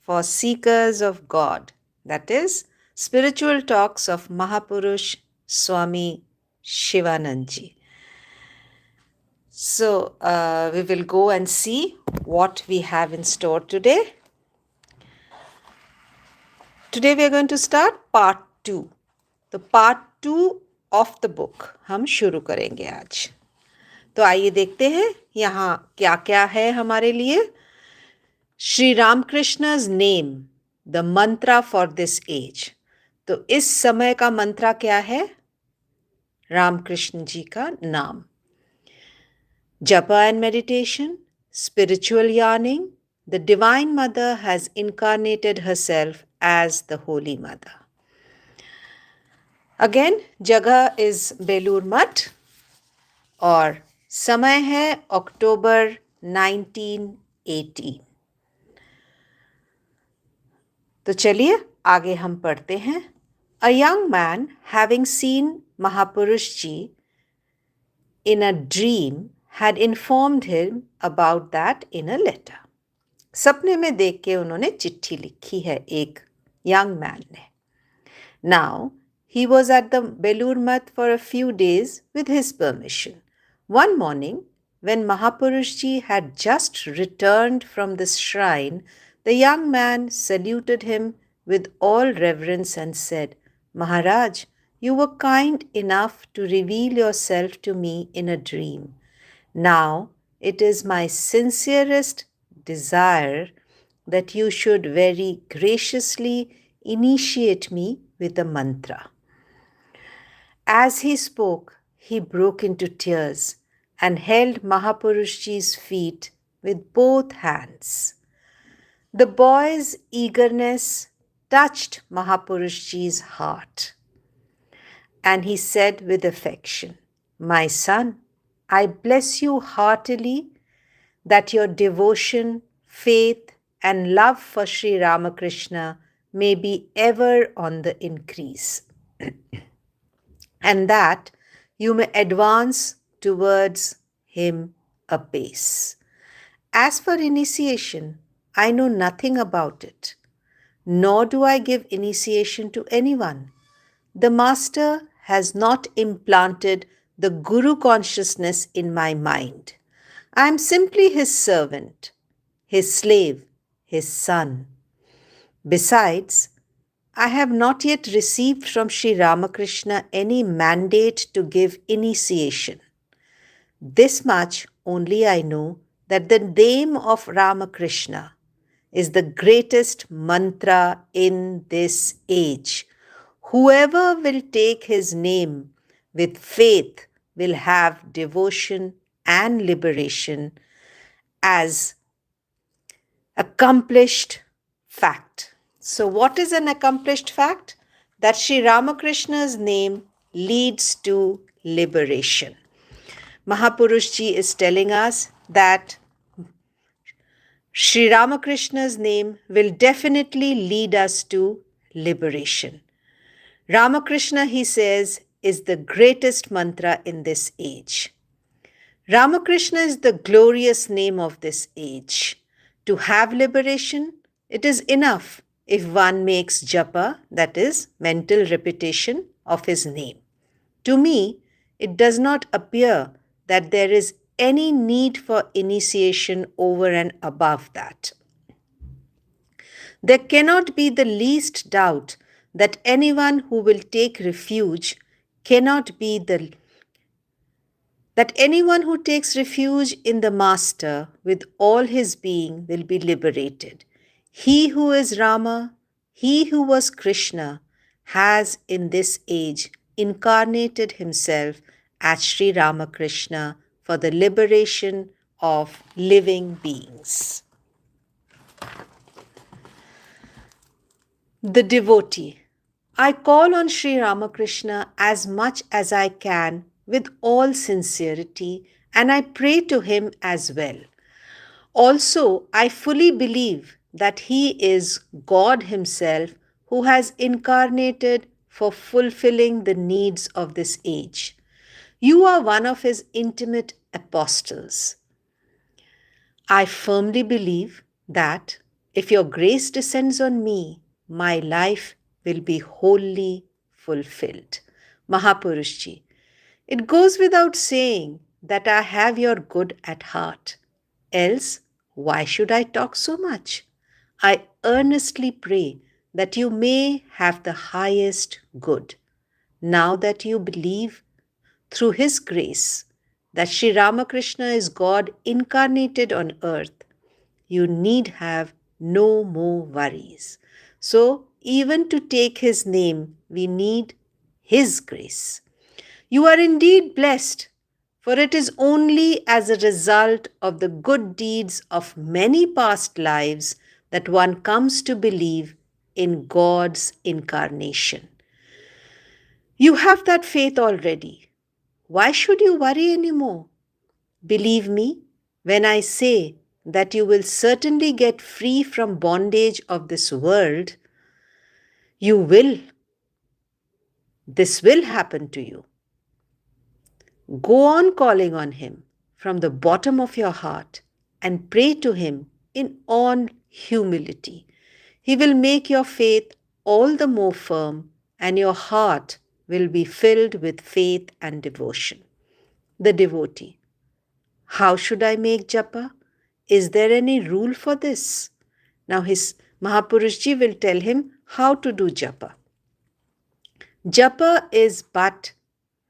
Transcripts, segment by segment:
for seekers of God, that is, spiritual talks of Mahapurush Swami Shivananji. So, we will go and see what we have in store today. Today we are going to start part 2. The part 2 of the book हम शुरू करेंगे आज. तो आइए देखते हैं यहाँ क्या क्या है हमारे लिए. Shri Ramakrishna's name, the mantra for this age. तो इस समय का मंत्रा क्या है? रामकृष्ण जी का नाम. Japa and Meditation, spiritual yearning. The Divine Mother has incarnated herself as the Holy Mother. Again, जगह is बेलूर मठ और समय है अक्टूबर 1918. तो चलिए आगे हम पढ़ते हैं. A young man, having seen Mahapurush ji in a dream, had informed him about that in a letter. सपने में देख के उन्होंने चिट्ठी लिखी है एक young man ने. Now, he was at the Belur Math for a few days with his permission. One morning, when Mahapurush ji had just returned from the shrine, the young man saluted him with all reverence and said, Maharaj, you were kind enough to reveal yourself to me in a dream. Now, it is my sincerest desire that you should very graciously initiate me with a mantra. As he spoke, he broke into tears and held Mahapurush ji's feet with both hands. The boy's eagerness touched Mahapurush ji's heart, and he said with affection, My son, I bless you heartily that your devotion, faith, and love for Sri Ramakrishna may be ever on the increase, and that you may advance towards him apace. As for initiation, I know nothing about it, nor do I give initiation to anyone. The Master has not implanted the Guru consciousness in my mind. I am simply his servant, his slave, his son. Besides, I have not yet received from Sri Ramakrishna any mandate to give initiation. This much only I know, that the name of Ramakrishna is the greatest mantra in this age. Whoever will take his name with faith will have devotion and liberation as accomplished fact. So what is an accomplished fact? That Sri Ramakrishna's name leads to liberation. Mahapurush ji is telling us that Sri Ramakrishna's name will definitely lead us to liberation. Ramakrishna, he says, is the greatest mantra in this age. Ramakrishna is the glorious name of this age. To have liberation, it is enough if one makes japa, that is, mental repetition of his name. To me, it does not appear that there is any need for initiation over and above that. There cannot be the least doubt that anyone who will take refuge that anyone who takes refuge in the Master with all his being will be liberated. He who is Rama, he who was Krishna, has in this age incarnated himself as Sri Ramakrishna for the liberation of living beings. The devotee. I call on Sri Ramakrishna as much as I can with all sincerity, and I pray to him as well. Also, I fully believe that he is God himself who has incarnated for fulfilling the needs of this age. You are one of his intimate apostles. I firmly believe that If your grace descends on me, my life will be wholly fulfilled. Mahapurushji, it goes without saying that I have your good at heart. Else, why should I talk so much? I earnestly pray that you may have the highest good. Now that you believe through His grace that Sri Ramakrishna is God incarnated on earth, you need have no more worries. So, even to take His name, we need His grace. You are indeed blessed, for it is only as a result of the good deeds of many past lives that one comes to believe in God's incarnation. You have that faith already. Why should you worry anymore? Believe me when I say that you will certainly get free from bondage of this world. You will. This will happen to you. Go on calling on Him from the bottom of your heart and pray to Him in all humility. He will make your faith all the more firm, and your heart will be filled with faith and devotion. The devotee. How should I make japa? Is there any rule for this? Now his Mahapurushji will tell him how to do japa. Japa is but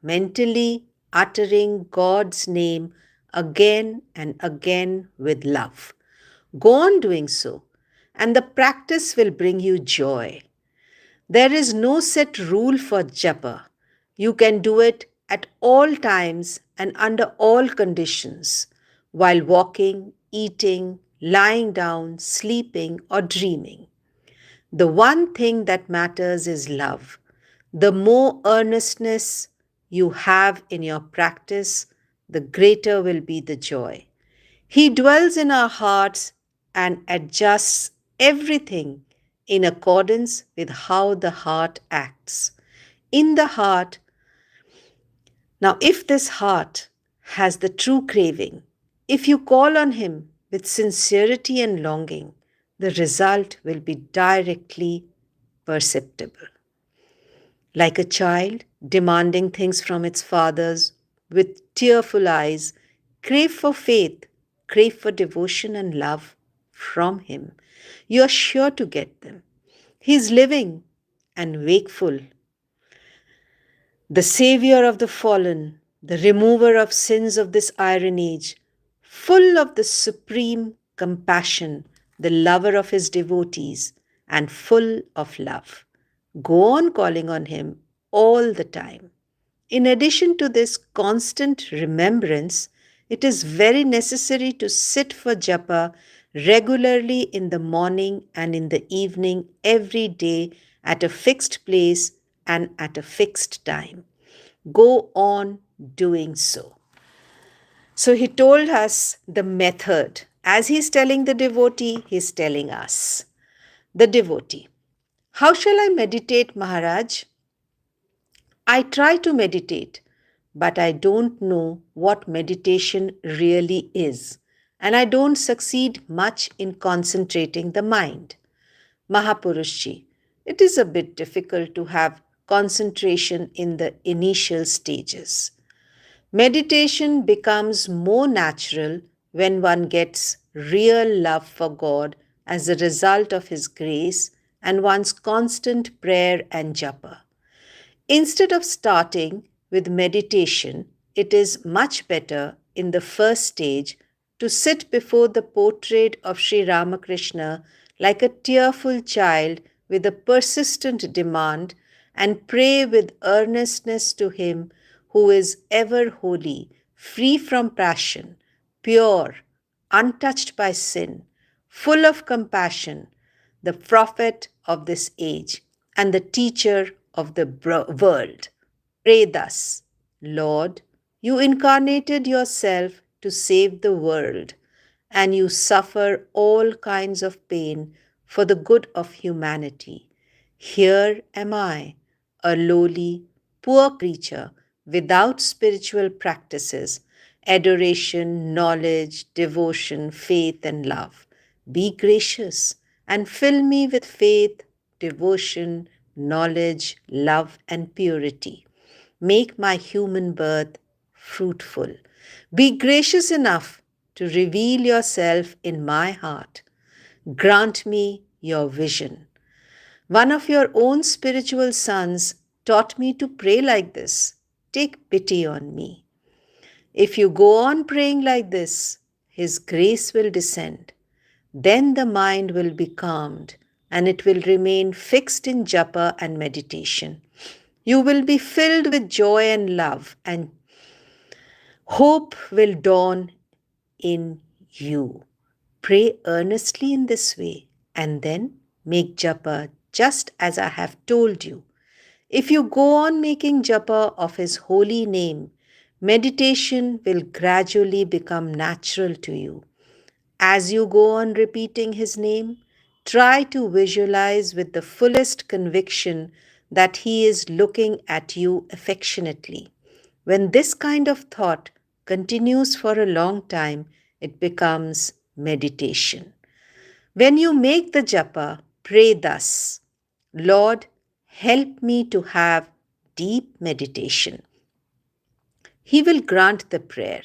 mentally uttering God's name again and again with love. Go on doing so, and the practice will bring you joy. There is no set rule for japa. You can do it at all times and under all conditions, while walking, eating, lying down, sleeping, or dreaming. The one thing that matters is love. The more earnestness you have in your practice, the greater will be the joy. He dwells in our hearts and adjusts everything in accordance with how the heart acts. In the heart, now if this heart has the true craving, if you call on Him with sincerity and longing, the result will be directly perceptible. Like a child demanding things from its fathers with tearful eyes, crave for faith, crave for devotion and love from Him. You are sure to get them. He is living and wakeful, the Savior of the fallen, the remover of sins of this iron age, full of the supreme compassion, the lover of His devotees, and full of love. Go on calling on Him all the time. In addition to this constant remembrance, it is very necessary to sit for japa regularly in the morning and in the evening every day at a fixed place and at a fixed time. Go on doing so. So he told us the method. As he's telling the devotee, he's telling us. The devotee. How shall I meditate, Maharaj? I try to meditate, but I don't know what meditation really is, and I don't succeed much in concentrating the mind. Mahapurushji, it is a bit difficult to have concentration in the initial stages. Meditation becomes more natural when one gets real love for God as a result of His grace and one's constant prayer and japa. Instead of starting with meditation, it is much better in the first stage to sit before the portrait of Sri Ramakrishna like a tearful child with a persistent demand and pray with earnestness to Him who is ever holy, free from passion, pure, untouched by sin, full of compassion, the prophet of this age and the teacher of the world. Pray thus, Lord, you incarnated yourself to save the world, and you suffer all kinds of pain for the good of humanity. Here am I, a lowly, poor creature without spiritual practices, adoration, knowledge, devotion, faith, and love. Be gracious and fill me with faith, devotion, knowledge, love, and purity. Make my human birth fruitful. Be gracious enough to reveal yourself in my heart. Grant me your vision. One of your own spiritual sons taught me to pray like this. Take pity on me. If you go on praying like this, His grace will descend. Then the mind will be calmed and it will remain fixed in japa and meditation. You will be filled with joy and love, and hope will dawn in you. Pray earnestly in this way and then make japa just as I have told you. If you go on making japa of His holy name, meditation will gradually become natural to you. As you go on repeating His name, try to visualize with the fullest conviction that He is looking at you affectionately. When this kind of thought continues for a long time, it becomes meditation. When you make the japa, pray thus: Lord, help me to have deep meditation. He will grant the prayer.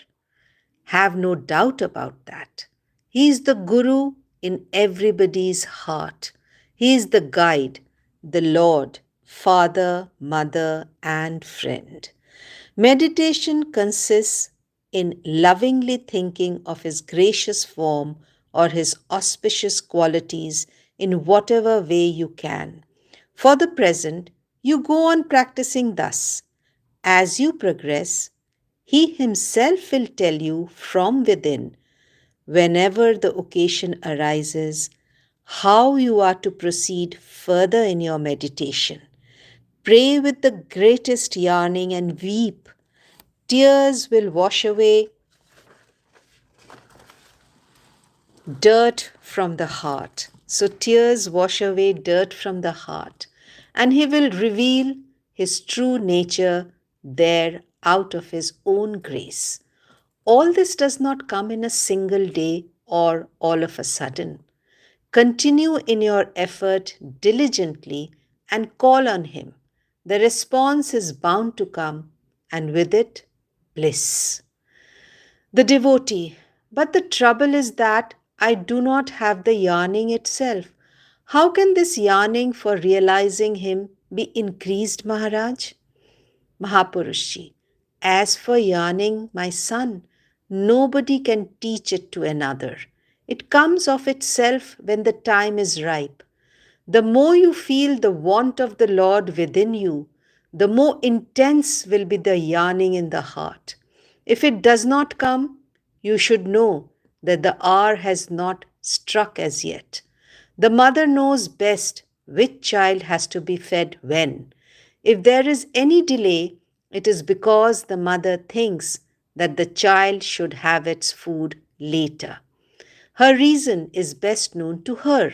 Have no doubt about that. He is the Guru in everybody's heart. He is the guide, the Lord, Father, Mother, and friend. Meditation consists in lovingly thinking of His gracious form or His auspicious qualities in whatever way you can. For the present, you go on practicing thus. As you progress, He Himself will tell you from within, whenever the occasion arises, how you are to proceed further in your meditation. Pray with the greatest yearning and weep. Tears will wash away dirt from the heart. So, tears wash away dirt from the heart, and He will reveal His true nature there out of His own grace. All this does not come in a single day or all of a sudden. Continue in your effort diligently and call on Him. The response is bound to come, and with it, bliss. The devotee: but the trouble is that I do not have the yearning itself. How can this yearning for realizing Him be increased, Maharaj? Mahapurushji: as for yearning, my son, nobody can teach it to another. It comes of itself when the time is ripe. The more you feel the want of the Lord within you, the more intense will be the yearning in the heart. If it does not come, you should know that the hour has not struck as yet. The mother knows best which child has to be fed when. If there is any delay, it is because the mother thinks that the child should have its food later. Her reason is best known to her.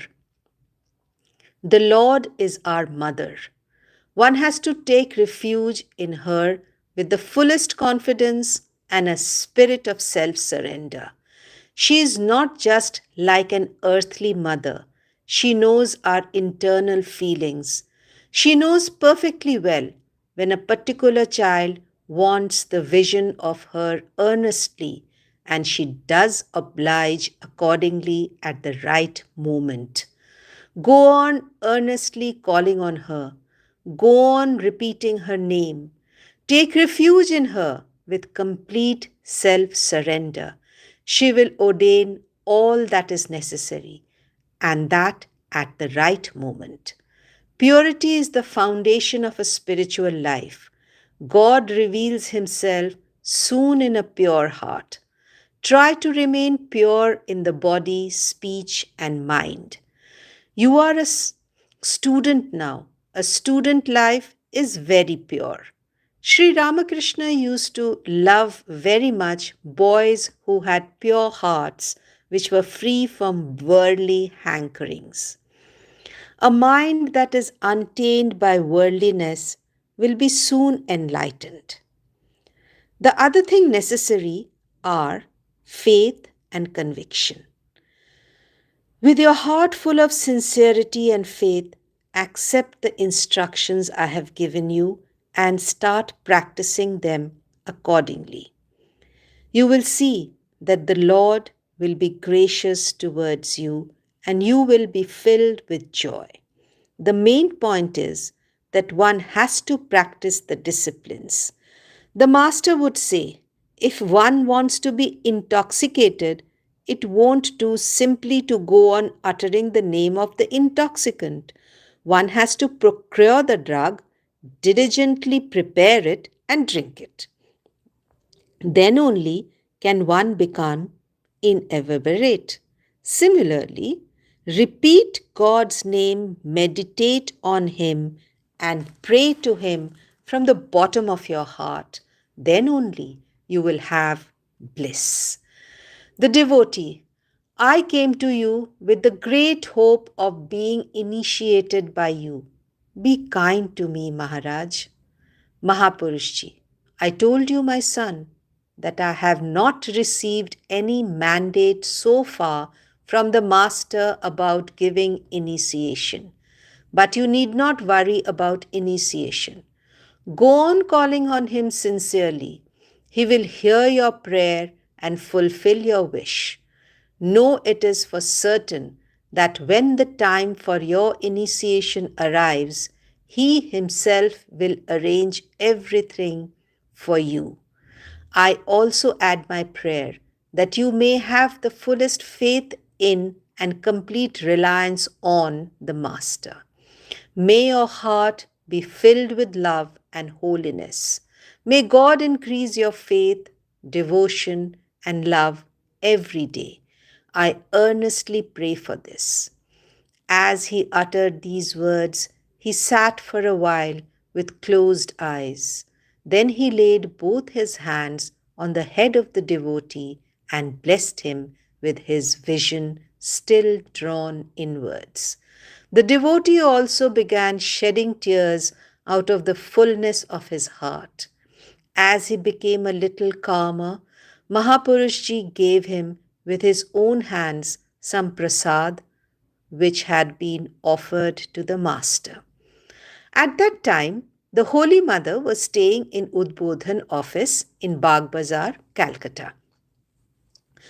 The Lord is our mother. One has to take refuge in her with the fullest confidence and a spirit of self surrender. She is not just like an earthly mother. She knows our internal feelings. She knows perfectly well when a particular child wants the vision of her earnestly, and she does oblige accordingly at the right moment. Go on earnestly calling on her. Go on repeating her name. Take refuge in her with complete self surrender. She will ordain all that is necessary, and that at the right moment. Purity is the foundation of a spiritual life. God reveals Himself soon in a pure heart. Try to remain pure in the body, speech, and mind. You are a student now. A student life is very pure. Sri Ramakrishna used to love very much boys who had pure hearts which were free from worldly hankerings. A mind that is untainted by worldliness will be soon enlightened. The other thing necessary are faith and conviction. With your heart full of sincerity and faith, accept the instructions I have given you and start practicing them accordingly. You will see that the Lord will be gracious towards you and you will be filled with joy. The main point is that one has to practice the disciplines. The master would say, if one wants to be intoxicated, it won't do simply to go on uttering the name of the intoxicant. One has to procure the drug, diligently prepare it, and drink it. Then only can one become inebriate. Similarly, repeat God's name, meditate on Him, and pray to Him from the bottom of your heart. Then only you will have bliss. The devotee, I came to you with the great hope of being initiated by you. Be kind to me, Maharaj. Mahapurushji, I told you, my son, that I have not received any mandate so far from the Master about giving initiation. But you need not worry about initiation. Go on calling on him sincerely. He will hear your prayer and fulfill your wish. Know it is for certain that when the time for your initiation arrives, he himself will arrange everything for you. I also add my prayer that you may have the fullest faith in and complete reliance on the Master. May your heart be filled with love and holiness. May God increase your faith, devotion, and love every day. I earnestly pray for this. As he uttered these words, he sat for a while with closed eyes. Then he laid both his hands on the head of the devotee and blessed him with his vision still drawn inwards. The devotee also began shedding tears out of the fullness of his heart. As he became a little calmer, Mahapurushji gave him with his own hands some prasad which had been offered to the master. At that time, the Holy Mother was staying in Udbodhan office in Bagh Bazar, Calcutta.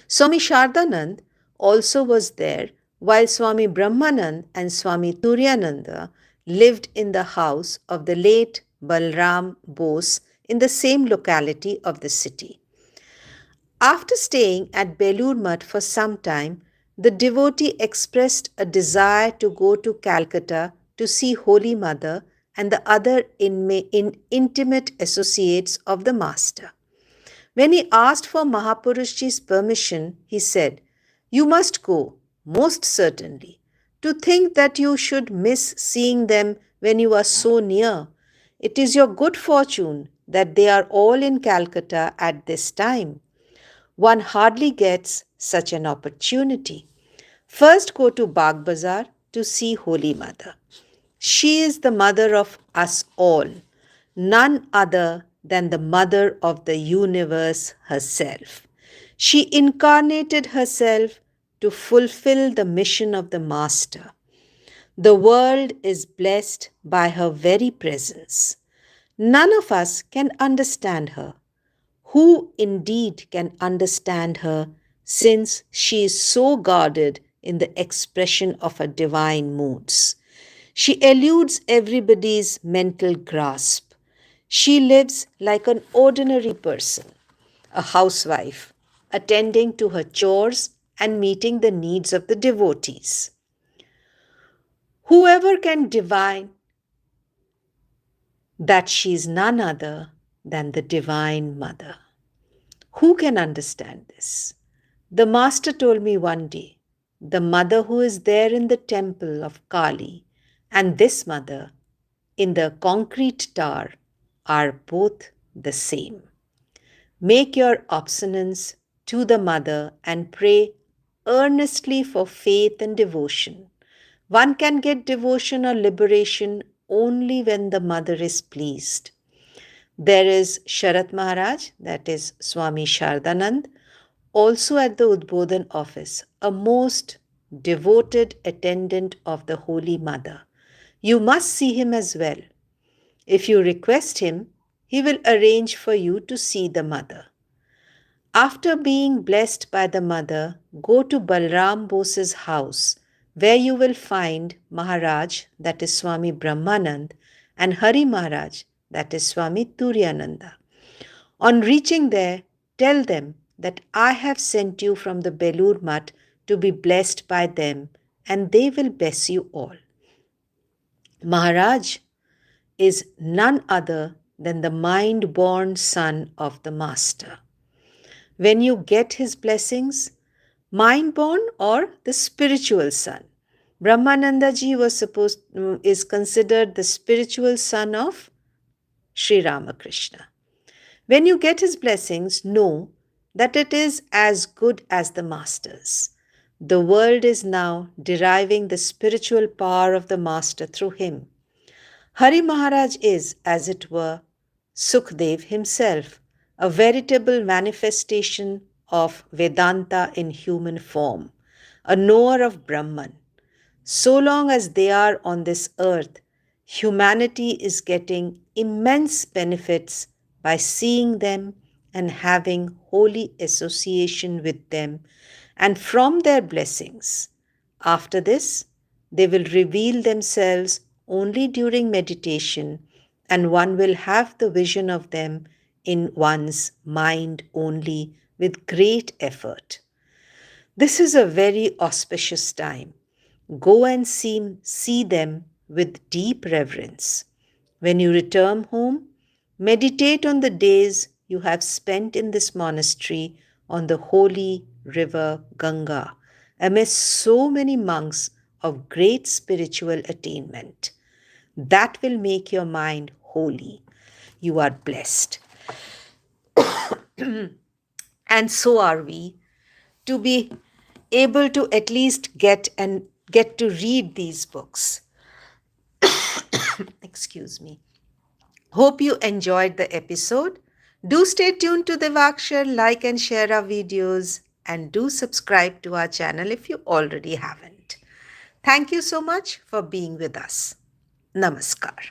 Swami Shardanand also was there, while Swami Brahmanand and Swami Turyananda lived in the house of the late Balram Bose in the same locality of the city. After staying at Belur Mutt for some time, the devotee expressed a desire to go to Calcutta to see Holy Mother and the other intimate associates of the Master. When he asked for Mahapurushji's permission, he said, You must go, most certainly. To think that you should miss seeing them when you are so near. It is your good fortune that they are all in Calcutta at this time. One hardly gets such an opportunity. First go to Bagh Bazar to see Holy Mother. She is the mother of us all, none other than the mother of the universe herself. She incarnated herself to fulfill the mission of the Master. The world is blessed by her very presence. None of us can understand her. Who indeed can understand her, since she is so guarded in the expression of her divine moods? She eludes everybody's mental grasp. She lives like an ordinary person, a housewife, attending to her chores and meeting the needs of the devotees. Whoever can divine that she is none other than the Divine Mother. Who can understand this? The Master told me one day, the mother who is there in the temple of Kali and this mother in the concrete tower are both the same. Make your obeisance to the mother and pray earnestly for faith and devotion. One can get devotion or liberation only when the mother is pleased. There is Sharat Maharaj, that is Swami Shardanand, also at the Udbodhan office, a most devoted attendant of the Holy Mother. You must see him as well. If you request him, he will arrange for you to see the Mother. After being blessed by the Mother, go to Balram Bose's house, where you will find Maharaj, that is Swami Brahmanand, and Hari Maharaj, that is Swami Turyananda. On reaching there, tell them that I have sent you from the Belur Mutt to be blessed by them, and they will bless you all. Maharaj is none other than the mind-born son of the Master. When you get his blessings, mind-born or the spiritual son. Brahmananda ji is considered the spiritual son of Sri Ramakrishna. When you get his blessings, know that it is as good as the Master's. The world is now deriving the spiritual power of the Master through him. Hari Maharaj is, as it were, Sukhdev himself, a veritable manifestation of Vedanta in human form, a knower of Brahman. So long as they are on this earth, humanity is getting immense benefits by seeing them and having holy association with them, and from their blessings. After this, they will reveal themselves only during meditation, and one will have the vision of them in one's mind only with great effort. This is a very auspicious time. Go and see them with deep reverence. When you return home, meditate on the days you have spent in this monastery on the holy river Ganga, amidst so many monks of great spiritual attainment. That will make your mind holy. You are blessed. And so are we, to be able to at least get to read these books. Excuse me. Hope you enjoyed the episode. Do stay tuned to Devakshar, like and share our videos, and do subscribe to our channel if you already haven't. Thank you so much for being with us. Namaskar.